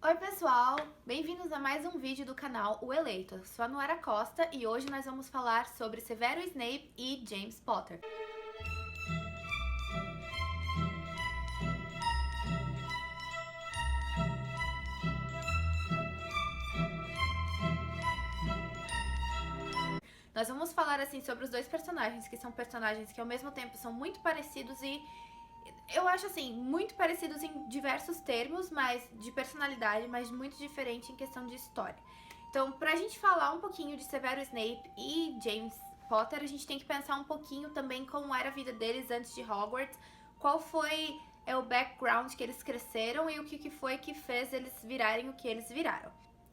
Oi pessoal, bem-vindos a mais um vídeo do canal O Eleito. Eu sou a Noara Costa e hoje nós vamos falar sobre Severus Snape e James Potter. Nós vamos falar assim sobre os dois personagens, que são personagens que ao mesmo tempo são muito parecidos e eu acho assim, muito parecidos em diversos termos, mas de personalidade, mas muito diferente em questão de história. Então, pra gente falar um pouquinho de Severus Snape e James Potter, a gente tem que pensar um pouquinho também como era a vida deles antes de Hogwarts, qual foi o background que eles cresceram e o que foi que fez eles virarem o que eles viraram.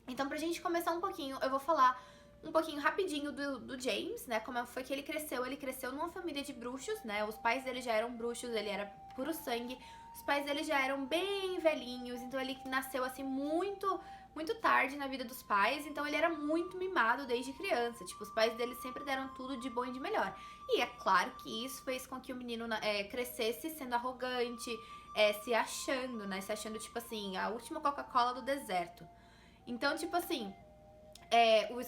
Então, pra gente começar um pouquinho, eu vou falar um pouquinho rapidinho do James, né, como foi que ele cresceu numa família de bruxos, né, os pais dele já eram bruxos, ele era puro sangue, os pais dele já eram bem velhinhos, então ele nasceu assim muito tarde na vida dos pais, então ele era muito mimado desde criança, tipo, os pais dele sempre deram tudo de bom e de melhor. E é claro que isso fez com que o menino crescesse sendo arrogante, se achando, né, se achando tipo assim, a última Coca-Cola do deserto. Então, tipo assim,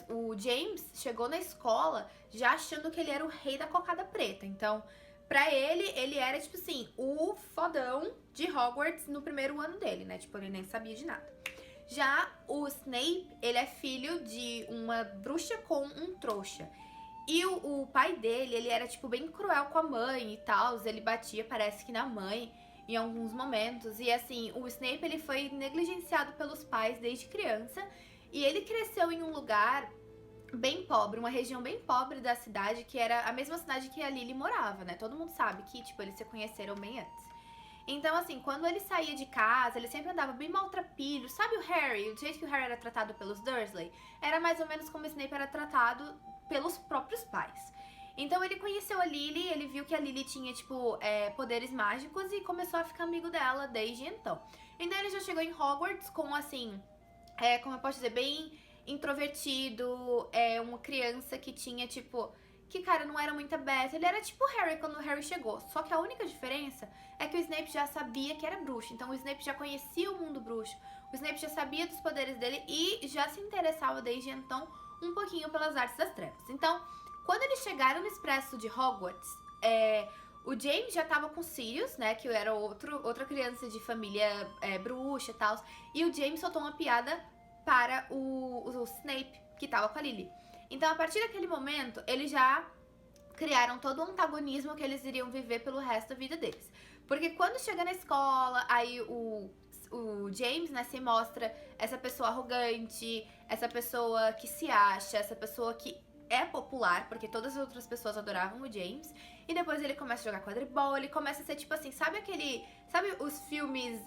o James chegou na escola já achando que ele era o rei da cocada preta. Então, pra ele era, tipo assim, o fodão de Hogwarts no primeiro ano dele, né? Tipo, ele nem sabia de nada. Já o Snape, ele é filho de uma bruxa com um trouxa. E o pai dele, ele era, tipo, bem cruel com a mãe e tal. Ele batia, parece que na mãe, em alguns momentos. E, assim, o Snape, ele foi negligenciado pelos pais desde criança. E ele cresceu em um lugar bem pobre, uma região bem pobre da cidade, que era a mesma cidade que a Lily morava, né? Todo mundo sabe que, tipo, eles se conheceram bem antes. Então, assim, quando ele saía de casa, ele sempre andava bem maltrapilho. Sabe o Harry? O jeito que o Harry era tratado pelos Dursley? Era mais ou menos como o Snape era tratado pelos próprios pais. Então ele conheceu a Lily, ele viu que a Lily tinha, tipo, poderes mágicos e começou a ficar amigo dela desde então. Então ele já chegou em Hogwarts com, assim, como eu posso dizer, bem introvertido, uma criança que tinha, tipo, que, cara, não era muito aberto. Ele era tipo o Harry quando o Harry chegou. Só que a única diferença é que o Snape já sabia que era bruxo. Então o Snape já conhecia o mundo bruxo. O Snape já sabia dos poderes dele e já se interessava desde então um pouquinho pelas artes das trevas. Então, quando eles chegaram no Expresso de Hogwarts, o James já tava com Sirius, né, que era outra criança de família bruxa e tal. E o James soltou uma piada para o Snape, que tava com a Lily. Então, a partir daquele momento, eles já criaram todo o antagonismo que eles iriam viver pelo resto da vida deles. Porque quando chega na escola, aí o James, né, se mostra essa pessoa arrogante, essa pessoa que se acha, essa pessoa que é popular, porque todas as outras pessoas adoravam o James. E depois ele começa a jogar quadribol, ele começa a ser tipo assim, sabe os filmes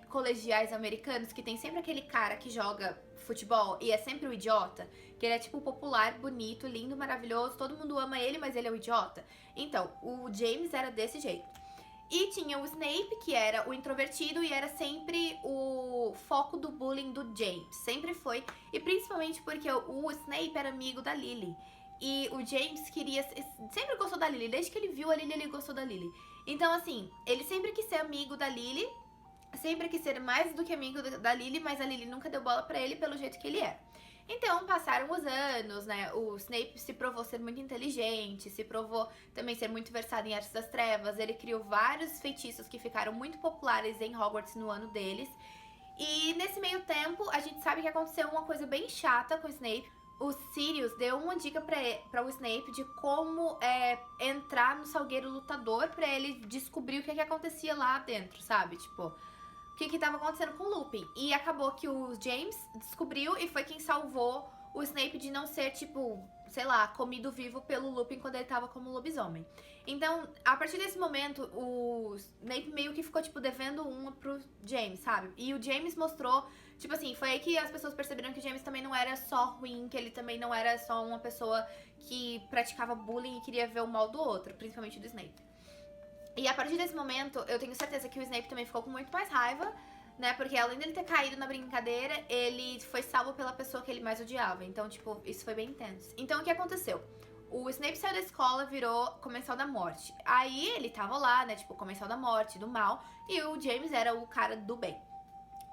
colegiais americanos que tem sempre aquele cara que joga futebol e é sempre o idiota? Que ele é tipo popular, bonito, lindo, maravilhoso, todo mundo ama ele, mas ele é o idiota? Então, o James era desse jeito. E tinha o Snape, que era o introvertido e era sempre o foco do bullying do James. Sempre foi. E principalmente porque o Snape era amigo da Lily. E o James sempre gostou da Lily. Desde que ele viu a Lily, ele gostou da Lily. Então, assim, ele sempre quis ser amigo da Lily. Sempre quis ser mais do que amigo da Lily, mas a Lily nunca deu bola pra ele pelo jeito que ele era. Então, passaram os anos, né? O Snape se provou ser muito inteligente, se provou também ser muito versado em artes das trevas. Ele criou vários feitiços que ficaram muito populares em Hogwarts no ano deles. E nesse meio tempo, a gente sabe que aconteceu uma coisa bem chata com o Snape. O Sirius deu uma dica pra o Snape de como entrar no Salgueiro Lutador pra ele descobrir o que acontecia lá dentro, sabe? Tipo, o que estava acontecendo com o Lupin. E acabou que o James descobriu e foi quem salvou o Snape de não ser, tipo, sei lá, comido vivo pelo Lupin quando ele tava como lobisomem. Então, a partir desse momento, o Snape meio que ficou, tipo, devendo uma pro James, sabe? E o James mostrou, tipo assim, foi aí que as pessoas perceberam que o James também não era só ruim, que ele também não era só uma pessoa que praticava bullying e queria ver o mal do outro, principalmente do Snape. E a partir desse momento, eu tenho certeza que o Snape também ficou com muito mais raiva, né? Porque além dele ter caído na brincadeira, ele foi salvo pela pessoa que ele mais odiava. Então, tipo, isso foi bem intenso. Então, o que aconteceu? O Snape saiu da escola, virou Comensal da Morte. Aí ele tava lá, né? Tipo, Comensal da Morte, do mal. E o James era o cara do bem.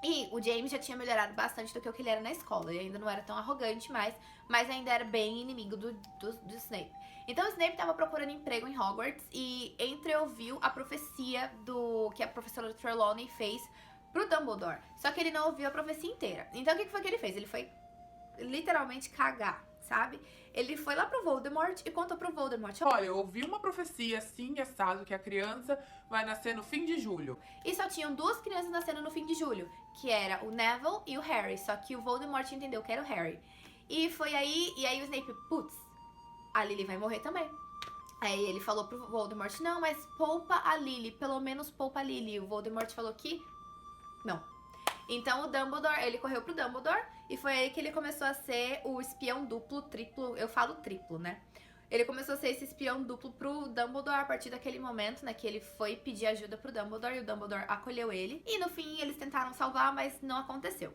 E o James já tinha melhorado bastante do que o que ele era na escola. Ele ainda não era tão arrogante mais, mas ainda era bem inimigo do Snape. Então o Snape tava procurando emprego em Hogwarts e entreouviu a profecia que a professora Trelawney fez pro Dumbledore. Só que ele não ouviu a profecia inteira. Então o que foi que ele fez? Ele foi literalmente cagar, sabe? Ele foi lá pro Voldemort e contou pro Voldemort: olha, eu ouvi uma profecia assim, assado, que a criança vai nascer no fim de julho. E só tinham duas crianças nascendo no fim de julho, que era o Neville e o Harry. Só que o Voldemort entendeu que era o Harry. E foi aí, o Snape, putz, a Lily vai morrer também. Aí ele falou pro Voldemort: não, mas poupa a Lily, pelo menos poupa a Lily. E o Voldemort falou que não. Então o Dumbledore, ele correu pro Dumbledore e foi aí que ele começou a ser o espião duplo, triplo, eu falo triplo, né? Ele começou a ser esse espião duplo pro Dumbledore a partir daquele momento, né, que ele foi pedir ajuda pro Dumbledore e o Dumbledore acolheu ele. E no fim eles tentaram salvar, mas não aconteceu.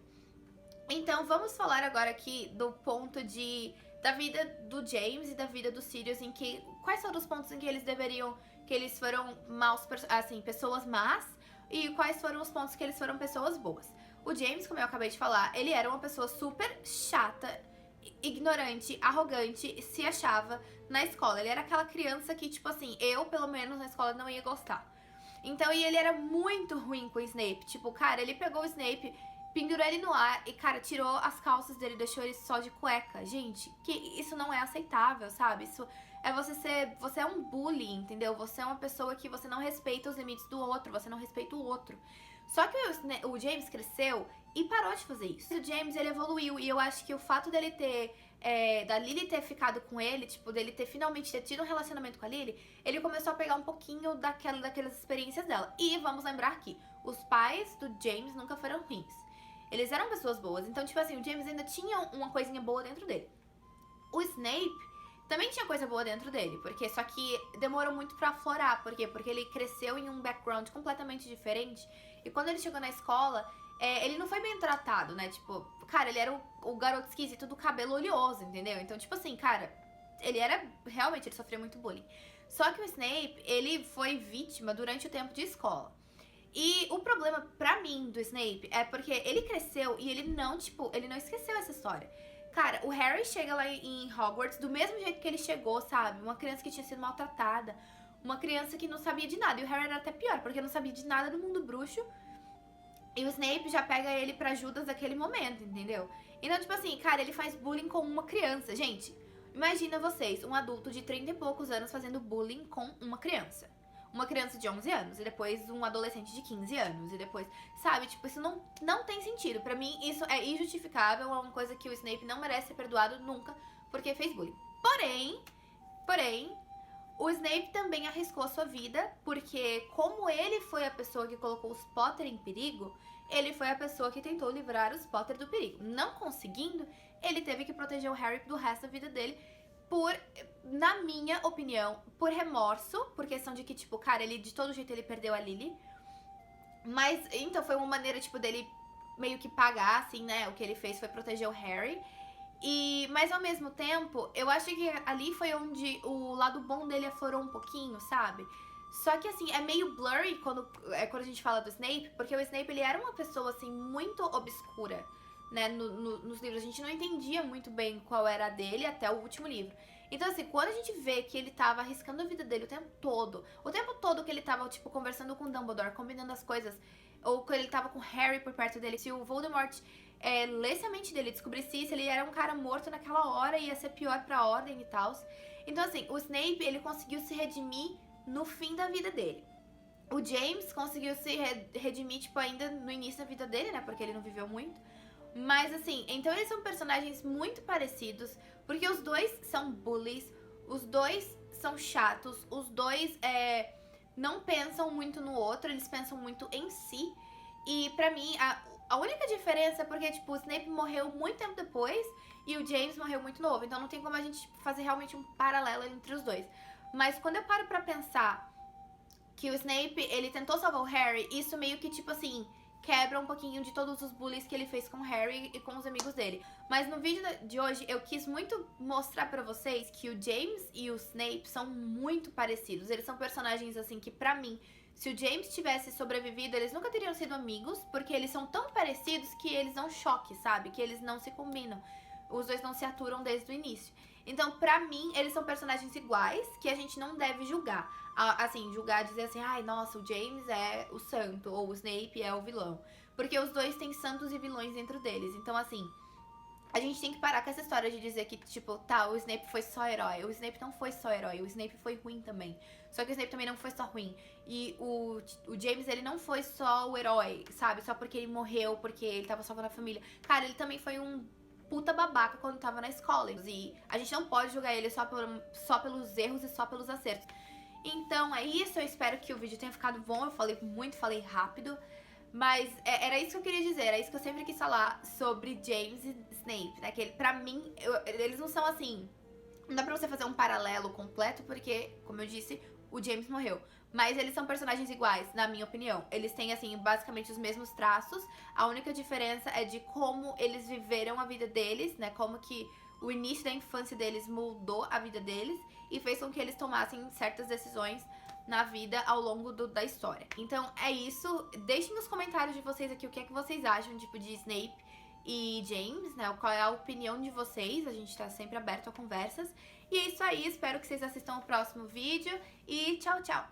Então vamos falar agora aqui do ponto da vida do James e da vida do Sirius, em que quais foram os pontos em que eles foram maus, assim, pessoas más, e quais foram os pontos que eles foram pessoas boas. O James, como eu acabei de falar, ele era uma pessoa super chata, ignorante, arrogante, se achava na escola. Ele era aquela criança que, tipo assim, eu, pelo menos, na escola não ia gostar. Então, e ele era muito ruim com o Snape. Tipo, cara, ele pegou o Snape, pendurou ele no ar e, cara, tirou as calças dele, deixou ele só de cueca. Gente, que isso não é aceitável, sabe? Isso é você é um bully, entendeu? Você é uma pessoa que você não respeita os limites do outro, você não respeita o outro. Só que o James cresceu e parou de fazer isso. O James, ele evoluiu e eu acho que o fato dele da Lily ter ficado com ele, tipo, dele finalmente ter tido um relacionamento com a Lily, ele começou a pegar um pouquinho daquelas experiências dela. E vamos lembrar que os pais do James nunca foram ruins. Eles eram pessoas boas. Então, tipo assim, o James ainda tinha uma coisinha boa dentro dele. O Snape também tinha coisa boa dentro dele, porque só que demorou muito pra aflorar. Por quê? Porque ele cresceu em um background completamente diferente. E quando ele chegou na escola, ele não foi bem tratado, né? Tipo, cara, ele era o garoto esquisito do cabelo oleoso, entendeu? Então, tipo assim, cara, realmente, ele sofria muito bullying. Só que o Snape, ele foi vítima durante o tempo de escola. E o problema, pra mim, do Snape é porque ele cresceu e ele não esqueceu essa história. Cara, o Harry chega lá em Hogwarts do mesmo jeito que ele chegou, sabe? Uma criança que tinha sido maltratada, uma criança que não sabia de nada. E o Harry era até pior, porque não sabia de nada do mundo bruxo. E o Snape já pega ele pra ajudas naquele momento, entendeu? Então, tipo assim, cara, ele faz bullying com uma criança. Gente, imagina vocês, um adulto de 30 e poucos anos fazendo bullying com uma criança. Uma criança de 11 anos, e depois um adolescente de 15 anos, e depois... Sabe, tipo, isso não tem sentido. Pra mim, isso é injustificável, é uma coisa que o Snape não merece ser perdoado nunca, porque fez bullying. Porém, o Snape também arriscou a sua vida, porque como ele foi a pessoa que colocou os Potter em perigo, ele foi a pessoa que tentou livrar os Potter do perigo. Não conseguindo, ele teve que proteger o Harry do resto da vida dele, na minha opinião, por remorso, por questão de que, tipo, cara, de todo jeito ele perdeu a Lily. Mas, então, foi uma maneira, tipo, dele meio que pagar, assim, né? O que ele fez foi proteger o Harry. Mas, ao mesmo tempo, eu acho que ali foi onde o lado bom dele aflorou um pouquinho, sabe? Só que, assim, é meio blurry quando a gente fala do Snape, porque o Snape, ele era uma pessoa, assim, muito obscura, né, nos livros. A gente não entendia muito bem qual era a dele até o último livro. Então, assim, quando a gente vê que ele tava arriscando a vida dele o tempo todo que ele tava, tipo, conversando com o Dumbledore, combinando as coisas, ou que ele tava com o Harry por perto dele, se o Voldemort lesse a mente dele, descobrisse isso, ele era um cara morto naquela hora, ia ser pior pra ordem e tal. Então, assim, o Snape, ele conseguiu se redimir no fim da vida dele. O James conseguiu se redimir, tipo, ainda no início da vida dele, né, porque ele não viveu muito. Mas, assim, então eles são personagens muito parecidos, porque os dois são bullies, os dois são chatos, os dois não pensam muito no outro, eles pensam muito em si. E pra mim, a única diferença é porque, tipo, o Snape morreu muito tempo depois e o James morreu muito novo. Então não tem como a gente fazer realmente um paralelo entre os dois. Mas quando eu paro pra pensar que o Snape, ele tentou salvar o Harry, isso meio que, tipo assim, quebra um pouquinho de todos os bullies que ele fez com o Harry e com os amigos dele. Mas no vídeo de hoje eu quis muito mostrar pra vocês que o James e o Snape são muito parecidos. Eles são personagens, assim, que pra mim Se o James tivesse sobrevivido, eles nunca teriam sido amigos, porque eles são tão parecidos que eles dão choque, sabe? Que eles não se combinam. Os dois não se aturam desde o início. Então, pra mim, eles são personagens iguais, que a gente não deve julgar. Assim, julgar, dizer assim, ai, nossa, o James é o santo, ou o Snape é o vilão. Porque os dois têm santos e vilões dentro deles. Então, assim, a gente tem que parar com essa história de dizer que, tipo, tá, o Snape foi só herói. O Snape não foi só herói, o Snape foi ruim também. Só que o Snape também não foi só ruim. E o James, ele não foi só o herói, sabe? Só porque ele morreu, porque ele tava salvando a família. Cara, ele também foi um puta babaca quando tava na escola. E a gente não pode julgar ele só pelos erros e só pelos acertos. Então é isso, eu espero que o vídeo tenha ficado bom. Eu falei muito, falei rápido. Mas era isso que eu queria dizer, era isso que eu sempre quis falar sobre James e Snape, né? Que pra mim, eles não são assim... Não dá pra você fazer um paralelo completo, porque, como eu disse, o James morreu. Mas eles são personagens iguais, na minha opinião. Eles têm, assim, basicamente os mesmos traços. A única diferença é de como eles viveram a vida deles, né? Como que o início da infância deles moldou a vida deles e fez com que eles tomassem certas decisões na vida ao longo da história. Então é isso. Deixem nos comentários de vocês aqui o que é que vocês acham, tipo, de Snape e James, né? Qual é a opinião de vocês. A gente tá sempre aberto a conversas. E é isso aí. Espero que vocês assistam o próximo vídeo. E tchau, tchau!